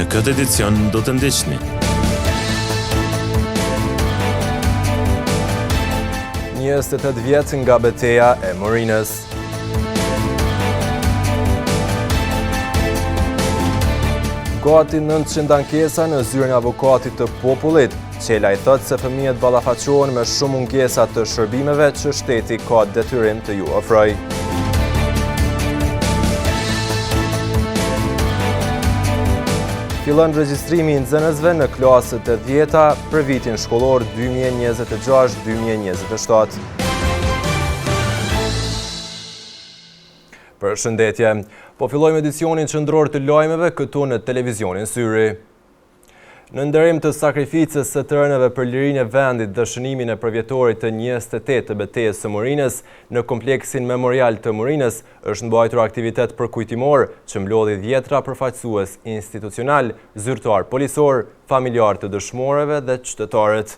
Në këtë edicion do të ndiqni. Njëzet e 8 vjet nga betejë e Morinës. Gati 900 ankesa në zyrën e avokatit të popullit. Qela i thotë se fëmijët ballafaqohen me shumë mungesa të shërbimeve që shteti ka detyrim të ju ofrojë. Fillon regjistrimi i nxënësve në klasët e 10-ta për vitin shkollor 2026-2027. Përshëndetje, po fillojmë edicionin qendror të lajmeve këtu në televizionin Syri. Në nderim të sakrificës së të rënëve për lirinë e vendit dhe shënimin e përvjetorit të 28 të betejës së Morinës në kompleksin memorial të Morinës është mbajtur aktivitet përkujtimor që mblodhi dhjetra përfaqësues institucional, zyrtar policor, familjar të dëshmorëve dhe qytetarët.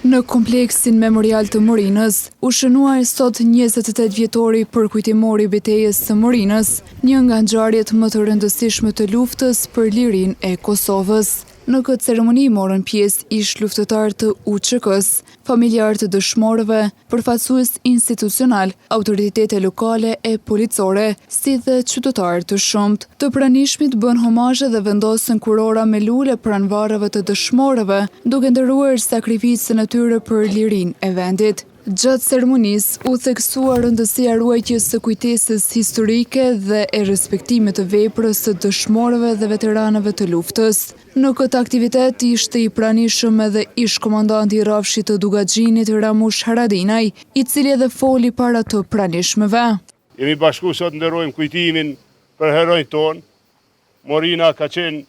Në kompleksin memorial të Morinës, u shënuar sot 28 vjetori përkujtimori betejës së Morinës, një nga ngjarjet më të rëndësishme të luftës për lirinë e Kosovës. Në këtë ceremoni morën pjesë ish luftëtar të UÇK-s, familjar të dëshmorëve, përfaqësues institucional, autoritete lokale e policore, si dhe qytetarë të shumt. Të pranishmit bën homazhe dhe vendosën kurora me lule pranvarëve të dëshmorëve, duke ndëruar sakrificën e tyre për lirinë e vendit. Gjatë ceremonisë u theksua rëndësia ruajtjes së kujtesës historike dhe e respektimit të veprës së dëshmorëve dhe veteranëve të luftës. Në këtë aktivitet ishte i pranishëm edhe ish komandanti i rrafshit të Dugaxhinit Ramush Haradinaj, i cili edhe foli para të pranishmëve. Jemi bashku sot nderojmë kujtimin për heronjt tonë. Morina ka qenë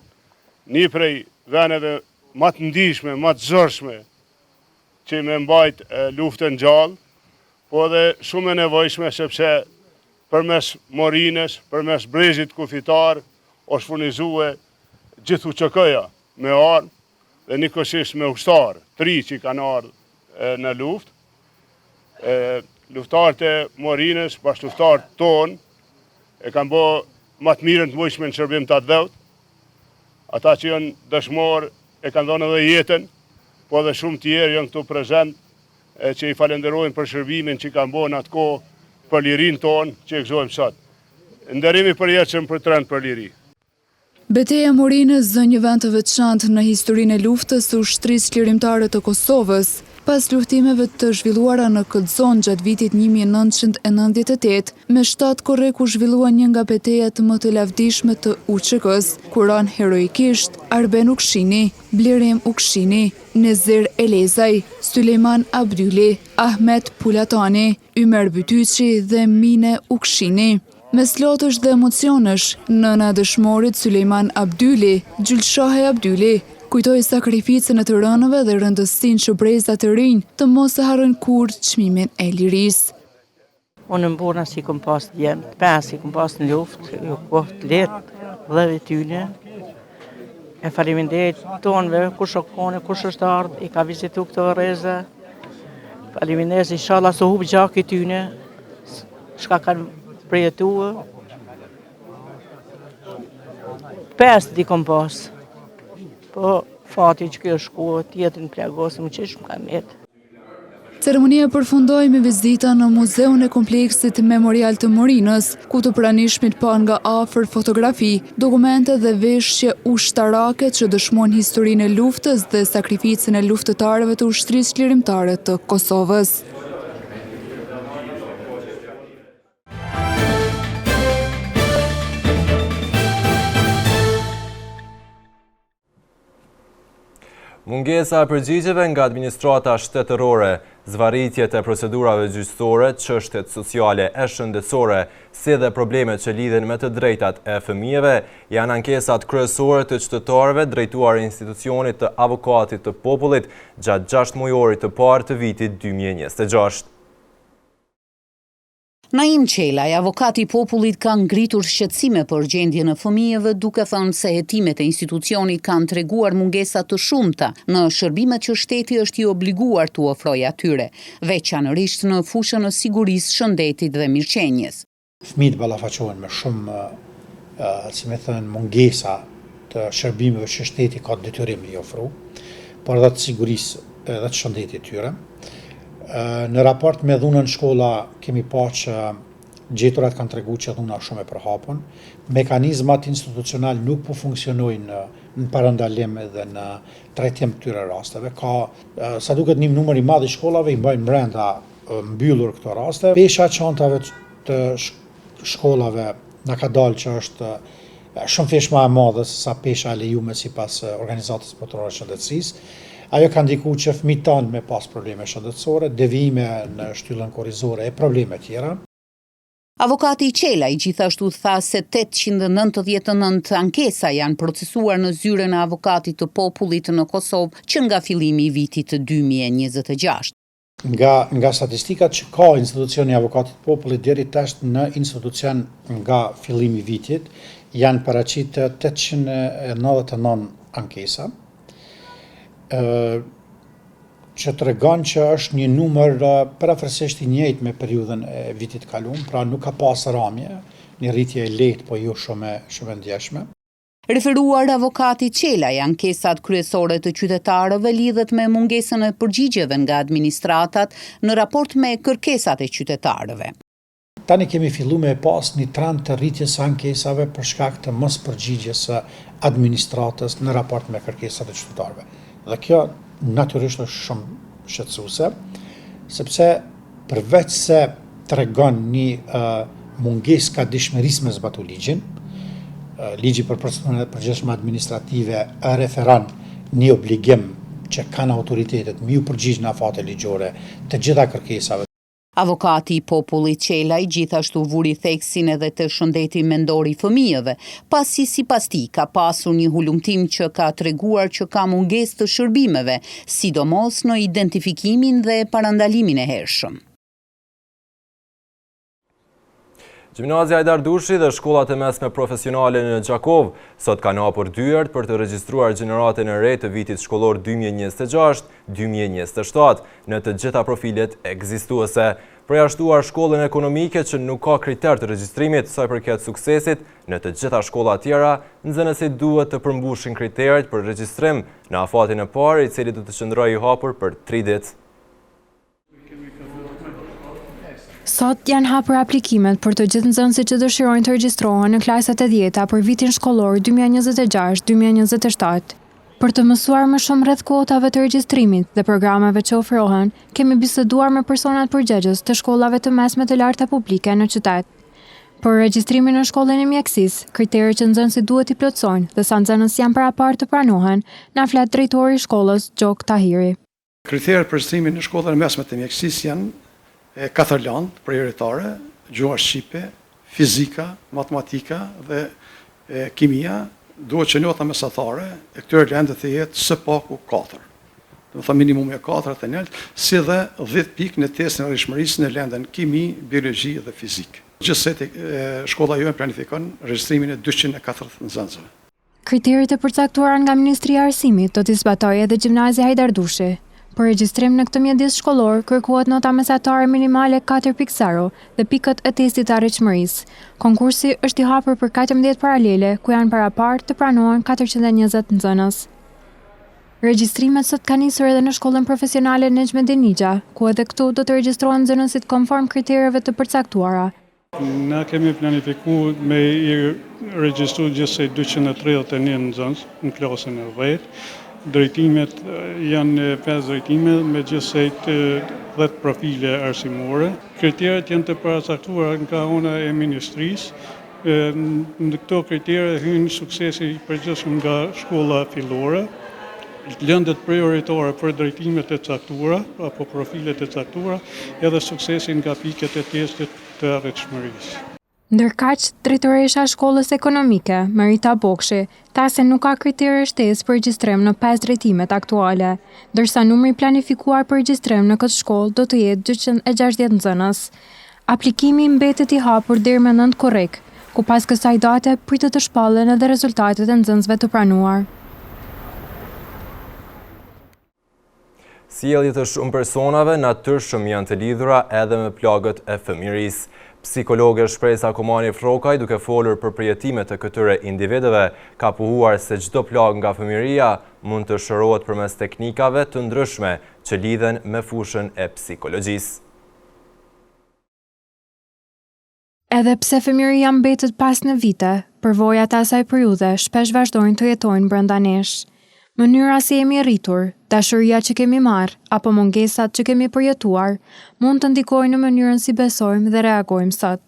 një prej veneve më të ndihshme, më të zorshme që me mbajt luftën gjallë, po edhe shumë e nevojshme sepse përmes Morinës, përmes brezhit kufitar, është furnizue gjithu UÇK-ja me armë dhe njëkohësisht me ushtarë, 3 që kanë ardhur në luftë. Luftarët e Morinës, bashkëluftarët tonë, e kanë bë më të mirën të mundshme në shërbim të atë vend. Ata që janë dëshmorë e kanë dhënë edhe jetën, po dhe shumë tjerë janë këtu prezent që i falenderojmë për shërbimin që kanë bërë në atë kohë për lirinë tonë që e gëzojmë sot. Nderimi përjetshëm për trend për liri. Beteja e Morinës zë një vend të veçantë në historinë e luftës së ushtrisë lirimtare të Kosovës. Pas luftimeve të zhvilluara në këtë zonë gjatë vitit 1998, me 7 korrek u zhvillua një nga betejat më të lavdishme të UÇK-s, ku ranë heroikisht Arben Ukshini, Blirim Ukshini, Nezir Elezaj, Sulejman Abdyli, Ahmet Pulatani, Ymer Bytyçi dhe Mine Ukshini. Mes lotësh dhe emocionësh, nëna e dëshmorit Sulejman Abdyli, Gjylshahe Abdyli, kujtoi sakrificën e të rënëve dhe rëndësinë që brezat e rinj të mos e harrojnë kurrë çmimin e lirisë. Unë më burna si kom pas djemë, 5 si kom pas në luftë, ju kohë të letë, dheve tyne. E faleminderit tonëve, kush o kone, kush është ardhë, i ka vizitu këtë vërreze. Faleminderit, inshallah së hubë gjaki tyne, shka kanë përjetuë. 5 di kom pas. Po, fati që kjo shkuë, tjetën plagosë, më qeshë më ka metë. Ceremonia përfundoi me vizita në muzeun e kompleksit memorial të Morinës, ku të pranishmit pa nga afër fotografi, dokumente dhe veshje ushtarake që dëshmojnë historinë e luftës dhe sakrificën e luftëtarëve të ushtrisë lirimtare të Kosovës. Mungesa e përgjigjeve nga administrata shtetërore, zvarritjet e procedurave gjyqësore, çështjet sociale e shëndetësore, si dhe problemet që lidhen me të drejtat e fëmijëve, janë ankesat kryesore të qytetarëve drejtuar institucionit të avokatit të popullit gjatë 6 mujorit të parë të vitit 2026. Naim Qelaj, avokati i popullit, ka ngritur shqetësime për gjendjen e fëmijëve, duke thënë se hetimet e institucionit kanë treguar mungesa të shumta në shërbimet që shteti është i obliguar t'u ofrojë atyre, veçanërisht në fushën e sigurisë, shëndetit dhe mirëqenies. Fëmijët ballafaqohen me shumë, si me thënë, mungesa të shërbimeve që shteti ka detyrim me i ofru, por edhe të sigurisë edhe të shëndetit tyre. Në raport me dhunën shkolla kemi pa që gjeturat kanë tregu që dhuna shumë e përhapun, mekanizmat institucional nuk po funksionojnë në parandalim dhe në trajtim të këtyre rasteve. Ka sa duket një numër i madh i shkollave i mbajnë brenda mbyllur këto raste. Pesha e çantave të shkollave na ka dalë që është shumë fesh më e madhe se sa pesha e lejuar sipas organizatës botërore të shëndetësisë. Ajo ka ndikuar që fëmijët tanë me pas probleme shëndetësore, devijime në shtyllën korrizore e probleme tjera. Avokati Qelaj gjithashtu tha se 899 ankesa janë procesuar në zyrën e avokatit të popullit në Kosovë që nga fillimi i vitit 2026. Nga statistikat që ka institucioni avokatit të popullit deri tash në institucion nga fillimi i vitit janë paraqitur 899 ankesa. Që të regon që është një numër parafërsisht i njëjtë me periudhën e vitit kaluar, pra nuk ka pas ramje, një rritje e lehtë, po jo shumë ndjeshme. Referuar avokati Qelaj, ankesat kryesore të qytetarëve lidhet me mungesën e përgjigjeve nga administratat në raport me kërkesat e qytetarëve. Tani kemi filluar me pas një trend të rritjes së ankesave për shkak të mos përgjigjes së administratës në raport me kërkesat e qytetarëve. Dhe kjo natyrisht është shumë shqetësuese, sepse përveç se tregon një mungesë ka dishmërisë me zbatu ligjin, ligji për procedurat e përgjithshme administrative referon një obligim që kanë autoritetet me u përgjigj në afate ligjore të gjitha kërkesave. Avokati i popullit Qelaj gjithashtu vuri theksin edhe të shëndeti mendor i fëmijëve, pasi sipas tij ka pasur një hulumtim që ka treguar që ka mungesë të shërbimeve, sidomos në identifikimin dhe parandalimin e hershëm. Gjimnazia Hajdar Dushi dhe shkollat e mesme profesionale në Gjakov sot kanë hapur dyert për të regjistruar gjeneratën e re të vitit shkollor 2026-2027 në të gjitha profilet ekzistuese. Përjashtuar shkollën ekonomike që nuk ka kriter të regjistrimit sa i përket suksesit në të gjitha shkollat tjera, nxënësit duhet të përmbushin kriteret për regjistrim në afatin e parë, i cili do të qëndrojë i hapur për 3 ditë. Sot janë hapur aplikimet për të gjithë nxënësit që dëshirojnë të regjistrohen në klasat e 10-ta për vitin shkollor 2026-2027. Për të mësuar më shumë rreth kuotave të regjistrimit dhe programeve që ofrohen, kemi biseduar me personat përgjegjës të shkollave të mesme të larta publike në qytet. Për regjistrimin në shkollën e mjekësisë, kriteret që nxënësit duhet i plotësojnë dhe sa nxënës janë parapartë të pranohen, na flet drejtori i shkollës Gjok Tahiri. Kriteret për regjistrimin në shkollën e mesme të mjekësisë janë 4 landë prioritare, gjuha shqipe, fizika, matematika dhe kimia, duhet që nota mesatare e këtyre landëve të jetë së paku 4. Do të thonë minimumi 4 të nelt, si dhe 10 pikë në testin e rrjedhshmërisë në landën kimi, biologji dhe fizikë. Gjithsesi shkolla jonë planifikon regjistrimin e 240 nxënësve. Kriteret e përcaktuara nga Ministria e Arsimit do t'i zbatojë edhe Gjimnazia Hajdar Dushi. Për regjistrim në këtë mjedis shkollor kërkohet nota mesatare minimale 4.0 dhe pikët e testit të arrishmërisë. Konkursi është i hapur për 14 paralele, ku janë parapartë të pranohen 420 nxënës. Regjistrimet sot kanë nisur edhe në shkollën profesionale Nexhmedin Nixha, ku edhe këtu do të regjistrohen nxënësit konform kritereve të përcaktuara. Na kemi planifikuar me i regjistru gjithsej 231 nxënës në klasën e 10. Drejtimet janë 5 drejtime me gjithsej 10 profile arsimore. Kriteret janë të paracaktuara nga ana e ministrisë. Në këto kritere hyn suksesi i përgjithshëm nga shkolla fillore, lëndet prioritare për drejtimet e caktuara apo profilet e caktuara, edhe suksesi nga piket e testit të arritshmërisë. Ndërkaq, drejtoresha e shkollës ekonomike, Merita Bokshi, tha se nuk ka kritere shtesë për regjistrim në 5 drejtimet aktuale, ndërsa numri planifikuar për regjistrim në këtë shkollë do të jetë 260 nxënës. Aplikimi mbetet i hapur deri me 9 korrik, ku pas kësaj date pritet të shpallen edhe rezultatet e nxënësve të pranuar. Sjelljet e shumë personave natyrshëm janë të lidhura edhe me plagët e fëmijërisë. Psikologe Shpresa Komani Frokaj, duke folur për përjetimet të këtyre individëve, ka pohuar se çdo plagë nga fëmijëria mund të shërohet përmes teknikave të ndryshme që lidhen me fushën e psikologjisë. Edhe pse fëmijëria mbetet pas në vite, përvojat e asaj periudhe shpesh vazhdojnë të jetojnë brenda nesh. Mënyra si jemi rritur, dashuria që kemi marrë, apo mungesat që kemi përjetuar, mund të ndikojnë në mënyrën si besojmë dhe reagojmë sot.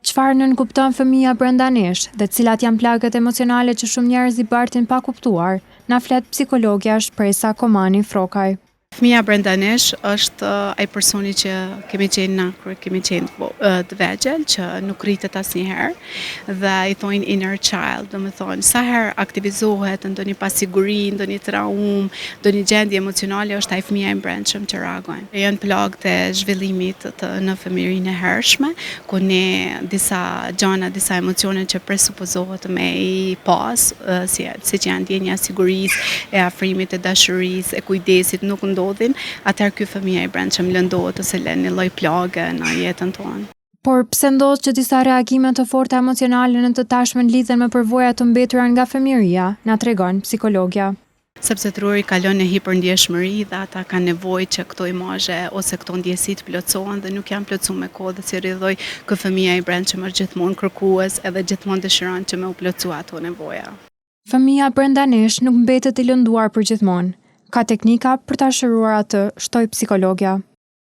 Çfarë nënkupton fëmia brenda nesh dhe cilat janë plagët emocionale që shumë njerëz i bartin pa kuptuar, na flet psikologja Shpresa Komani Frokaj. Fëmia brenda nesh është ai personi që kemi qenë na kur kemi qenë të vegjël, që nuk rritet asnjëherë dhe i thonë inner child, do të thonë sa herë aktivizohet ndonjë pasiguri, ndonjë traum, ndonjë gjendje emocionale, është ai fëmia i brendshëm që reagon. Janë plagët e zhvillimit në fëmijërinë e hershme, ku ne disa gjëra, disa emocione që presupozohet me i pas, si që janë ndjenja sigurisë, e afrimit, e dashurisë, e kujdesit nuk ndodhin, atëherë ky fëmia i brendshëm lëndohet ose lën një lloj plagë në jetën tonë. Por pse ndodh që disa reagime të forta emocionale në të tashmen lidhen me përvoja të mbetura nga fëmijëria, na tregon psikologja. Sepse truri kalon në hiperndjeshmëri dhe ata kanë nevojë që këto imazhe ose këto ndjesi të plotësohen dhe nuk janë plotësuar me kohë, dhe si rrjedhoj ky fëmia i brendshëm është gjithmonë kërkues edhe gjithmonë dëshiron që me u plotësua ato nevoja. Fëmia brenda nesh nuk mbetet i lënduar për gjithmonë. Ka teknika për ta shëruar atë, shtoi psikologja.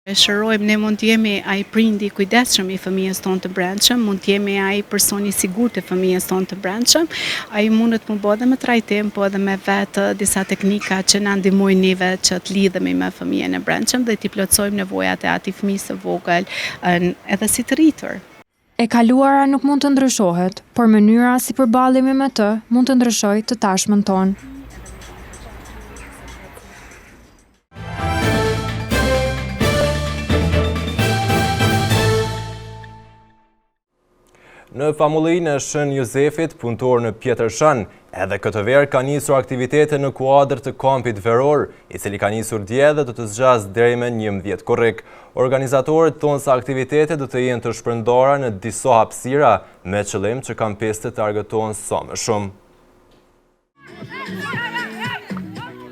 E shërojmë, ne mund të jemi ai prindi i kujdesshëm i fëmijës tonë të brendshëm, mund të jemi ai personi i sigurt të fëmijës tonë të brendshëm. Ai mundet të bëhet edhe me trajtim, po edhe me vetë disa teknika që na ndihmojnë neve që të lidhemi me fëmijën e brendshëm dhe t'i plotësojmë nevojat e atij fëmijë së vogël, edhe si të rritur. E kaluara nuk mund të ndryshohet, por mënyra si përballemi me të mund të ndryshojë të tashmen tonë. Në famullinë e Shën Jozefit, punëtor në Pjetërshan, edhe këtë verë ka nisur aktivitete në kuadër të kampit veror, i cili ka nisur dje dhe do të zgjas deri me 11 korrik. Organizatorët thonë se aktivitetet do të jenë të shpërndara në disa hapësira me qëllim që kampistë të argëtohen sa më shumë.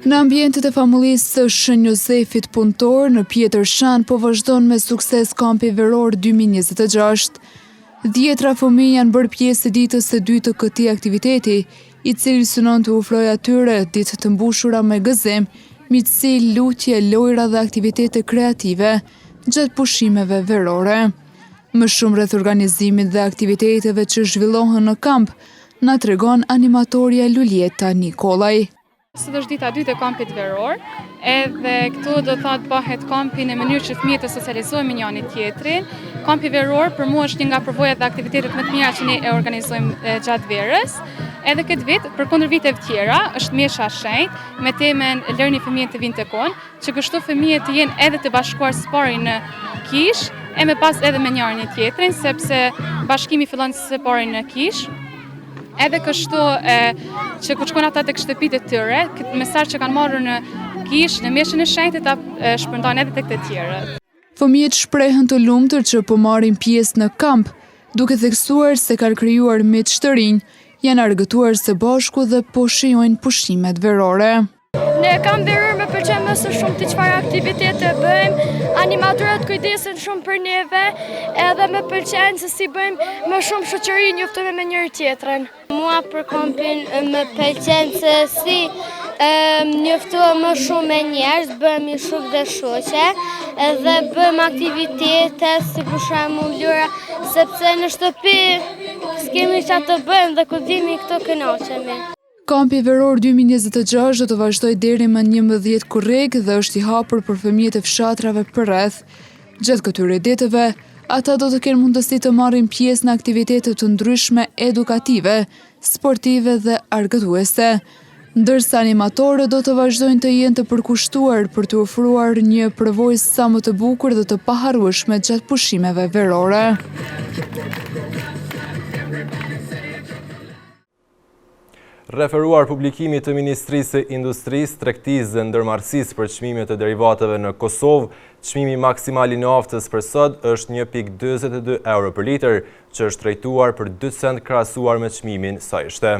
Në ambientet e famullisë së Shën Jozefit punëtor në Pjetërshan po vazhdon me sukses kampi veror 2026. 10 fëmijë janë bërë pjesë të ditës së dytë të këtij aktiviteti, i cili synon të ofrojë atyre ditë të mbushura me gëzim, miqësi, lutje, lojra dhe aktivitete kreative gjatë pushimeve verore. Më shumë rreth organizimit dhe aktiviteteve që zhvillohen në kamp, na tregon animatorja Lulieta Nikolaj. Sot është dita 2 e kampit veror, edhe këtu do thotë bëhet kampi në mënyrë që fëmijët të socializojnë me njëri tjetrin. Kampi veror për mua është një nga përvojat dhe aktivitetet më të mira që ne e organizojmë gjatë verës. Edhe këtë vit, përkundër viteve tjera, është mesha shenjtë me temën lërni fëmijët të vinë tekon, që kështu fëmijët të jenë edhe të bashkuar së pari në kish, e me pas edhe me njërin tjetrin, sepse bashkimi fillon së pari në kish. Edhe kështu që kur shkojnë ata tek shtëpitë e tyre, këtë mesazh që kanë marrë në kish, në meshën e shenjtë ta shpërndajnë edhe tek të tjerët. Fëmijët shprehen të lumtur që po marrin pjesë në kamp, duke theksuar se kanë krijuar miq të rinj, janë argëtuar së bashku dhe po shijojnë pushimet verore. Në kamp veror më pëlqen më së shumti çfarë aktivitete bëjmë, animatorët kujdesen shumë për neve, edhe më pëlqen se si bëjmë më shumë shoqëri, njoftime me njëri tjetrin. Mua për kampin më pëlqen se si njoftohem më shumë me njerëz, bëhemi shok dhe shoqe, edhe bëjmë aktivitete si për shembull lojra, sepse në shtëpi s'kemi çfarë të bëjmë dhe kur vini këto kënaqemi. Kampi veror 2026 do të vazhdojë deri më 11 korrik dhe është i hapur për fëmijët e fshatrave përreth. Gjatë këtyre ditëve, ata do të kenë mundësi të marrin pjesë në aktivitete të ndryshme edukative, sportive dhe argëtuese, ndërsa animatorët do të vazhdojnë të jenë të përkushtuar për të ofruar një përvojë sa më të bukur dhe të paharrueshme gjatë pushimeve verore. Referuar publikimit të Ministrisë së Industrisë, Tregtisë dhe Ndërmarrësisë për çmimet e derivateve në Kosovë, çmimi maksimal i naftës për sot është 1.42 euro për litër, që është drejtuar për 2 cent krahasuar me çmimin sa ishte.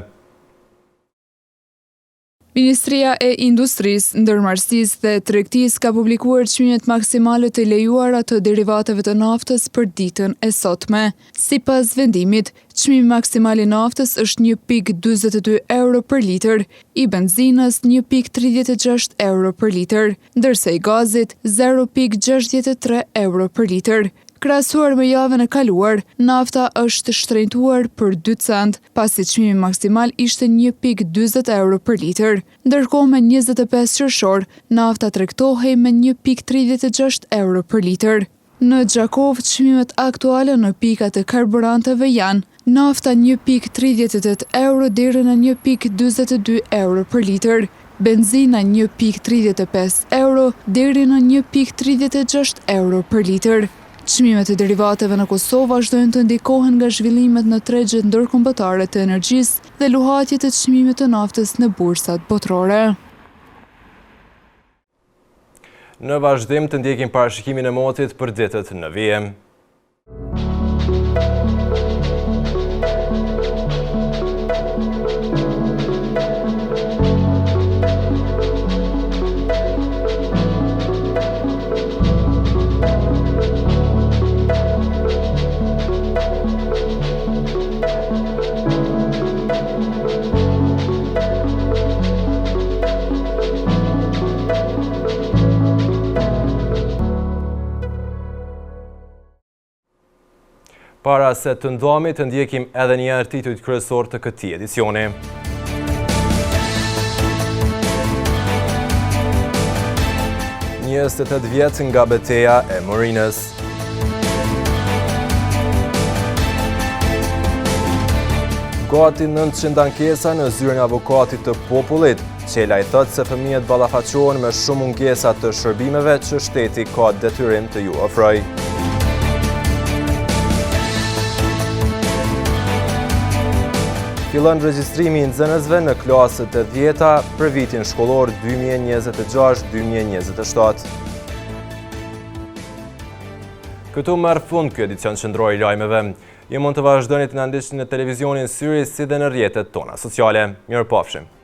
Ministria e Industrisë, Ndërmarrësisë dhe Tregtisë ka publikuar çmimet maksimale të lejuara të derivateve të naftës për ditën e sotme. Sipas vendimit, çmimi maksimal i naftës është 1.42 euro për litër, i benzinës 1.36 euro për litër, ndërsa i gazit 0.63 euro për litër. Krahasuar me javën e kaluar, nafta është shtrenjtuar për 2 cent, pasi çmimi maksimal ishte 1.40 euro për litër. Ndërkohë me 25 qershor, nafta tregtohej me 1.36 euro për litër. Në Gjakov, çmimet aktuale në pikat e karburanteve janë nafta 1.38 euro deri në 1.42 euro për litër, benzina 1.35 euro deri në 1.36 euro për litër. Çmimet e derivateve në Kosovë vazhdojnë të ndikohen nga zhvillimet në tregjet ndërkombëtare të energjisë dhe luhatjet e çmimit të naftës në bursat botërore. Në vazhdim të ndjekim parashikimin e motit për ditët në vije. Para se të ndodhemi, të ndjekim edhe një herë titujt kryesor të këtij edicioni. Një 28 vjeç nga betejë e Morinës. Gati 900 ankesa në zyrën e avokatit të popullit. Qela i thotë se fëmijët ballafaqohen me shumë mungesa të shërbimeve që shteti ka detyrim të ju ofrojë. Fillon regjistrimi i nxënësve në klasët e 10-ta për vitin shkollor 2026-2027. Këtu merr fund ky edicion qendror i lajmeve. Ju mund të vazhdoni të na ndiqni në televizionin Syri si dhe në rrjetet tona sociale. Mirupafshim.